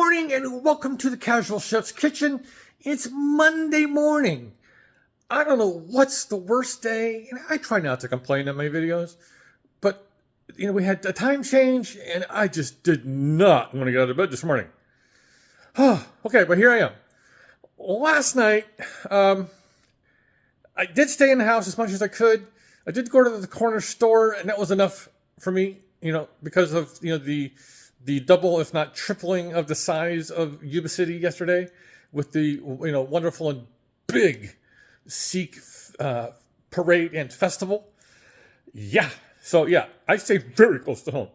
morning and welcome to the Casual Chef's Kitchen. It's Monday morning. I don't know what's the worst day, and I try not to complain in my videos, but we had a time change and I just did not want to get out of bed this morning. Okay, but here I am. Last night, I did stay in the house as much as I could. I did go to the corner store, and that was enough for me, because of the double, if not tripling, of the size of Yuba City yesterday, with the wonderful and big Sikh parade and festival. Yeah, so yeah, I stay very close to home.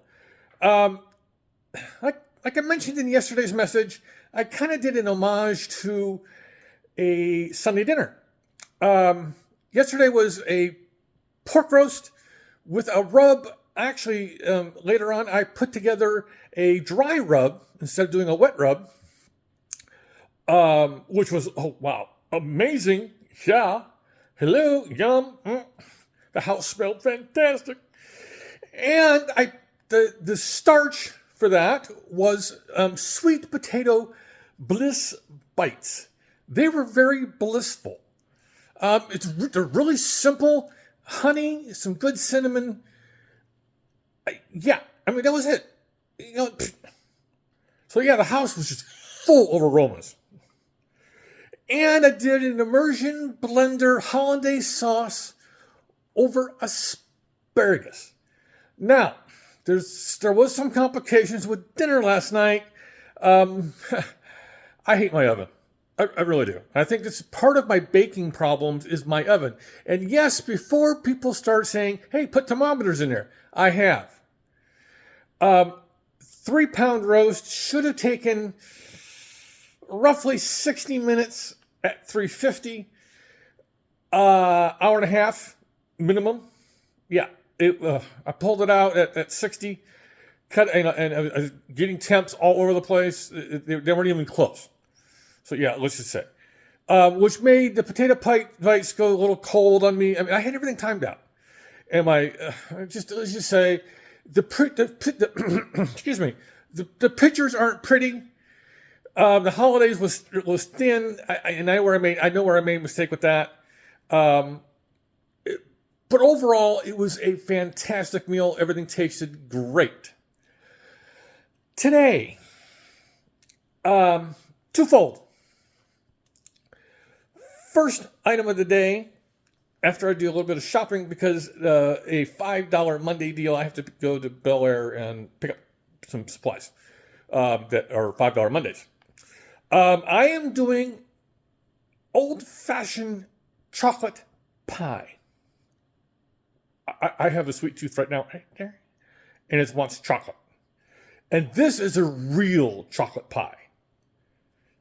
Like I mentioned in yesterday's message, I kind of did an homage to a Sunday dinner. Yesterday was a pork roast with a rub. Actually, later on, I put together a dry rub instead of doing a wet rub, which was, oh, wow, amazing. Yeah. Hello, yum. The house smelled fantastic. And the starch for that was sweet potato bliss bites. They were very blissful. They're really simple. Honey, some good cinnamon. That was it. So yeah, the house was just full of aromas. And I did an immersion blender hollandaise sauce over asparagus. Now, there was some complications with dinner last night. I hate my oven. I really do. I think that's part of my baking problems is my oven. And yes, before people start saying, hey, put thermometers in there, I have. 3-pound roast should have taken roughly 60 minutes at 350, hour and a half minimum. Yeah, I pulled it out at 60, and I was getting temps all over the place. They weren't even close. So yeah, let's just say, which made the potato bites go a little cold on me. I mean, I had everything timed out, and let's just say excuse me, the pictures aren't pretty. The holidays was thin. I know where I made a mistake with that. But overall, it was a fantastic meal. Everything tasted great. Today, twofold. First item of the day, after I do a little bit of shopping, because a $5 Monday deal, I have to go to Bel Air and pick up some supplies that are $5 Mondays. I am doing old-fashioned chocolate pie. I have a sweet tooth right now, right there, and it wants chocolate. And this is a real chocolate pie.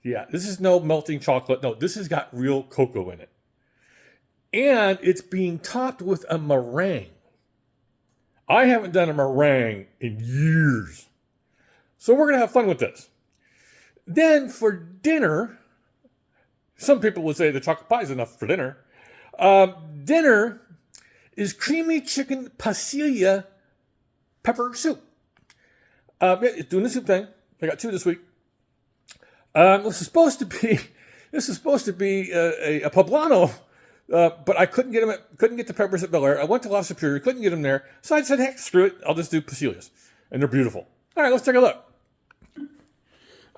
Yeah, this is no melting chocolate. No, this has got real cocoa in it. And it's being topped with a meringue. I haven't done a meringue in years. So we're going to have fun with this. Then for dinner, some people would say the chocolate pie is enough for dinner. Dinner is creamy chicken pasilla pepper soup. It's doing the soup thing. I got 2 this week. This is supposed to be a poblano, but I couldn't get the peppers at Bel Air. I went to La Superior, couldn't get them there, so I said, heck, screw it, I'll just do pasillas, and they're beautiful. All right, let's take a look.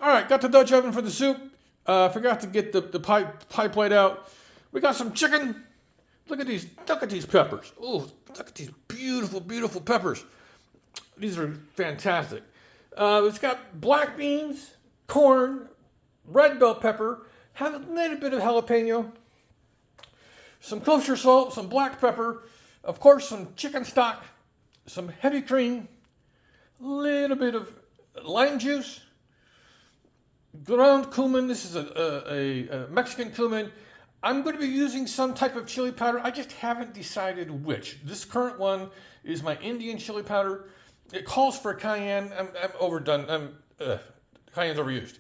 All right, got the Dutch oven for the soup. Forgot to get the pie plate out. We got some chicken. Look at these peppers. Oh, look at these beautiful, beautiful peppers. These are fantastic. It's got black beans, corn, red bell pepper, have a little bit of jalapeno, some kosher salt, some black pepper, of course some chicken stock, some heavy cream, a little bit of lime juice, ground cumin. This is a Mexican cumin. I'm going to be using some type of chili powder. I just haven't decided which. This current one is my Indian chili powder. It calls for cayenne. I'm overdone. Cayenne's overused.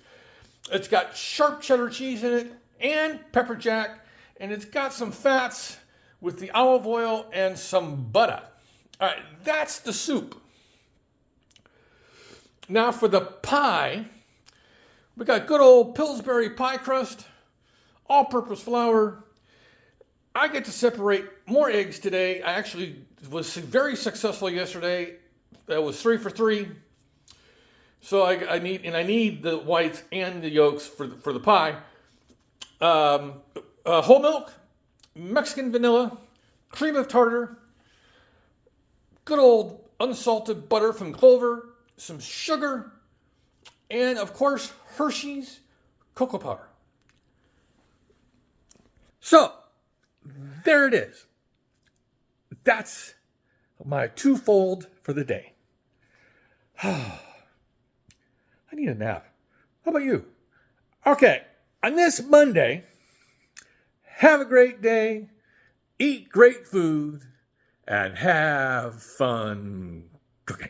It's got sharp cheddar cheese in it and pepper jack, and it's got some fats with the olive oil and some butter. All right, that's the soup. Now for the pie, We got good old Pillsbury pie crust, all-purpose flour. I get to separate more eggs today. I actually was very successful yesterday. That was 3 for 3. So I need the whites and the yolks for the pie. Whole milk, Mexican vanilla, cream of tartar, good old unsalted butter from Clover, some sugar, and of course Hershey's cocoa powder. So there it is. That's my twofold for the day. I need a nap. How about you? Okay, on this Monday, have a great day, eat great food, and have fun cooking.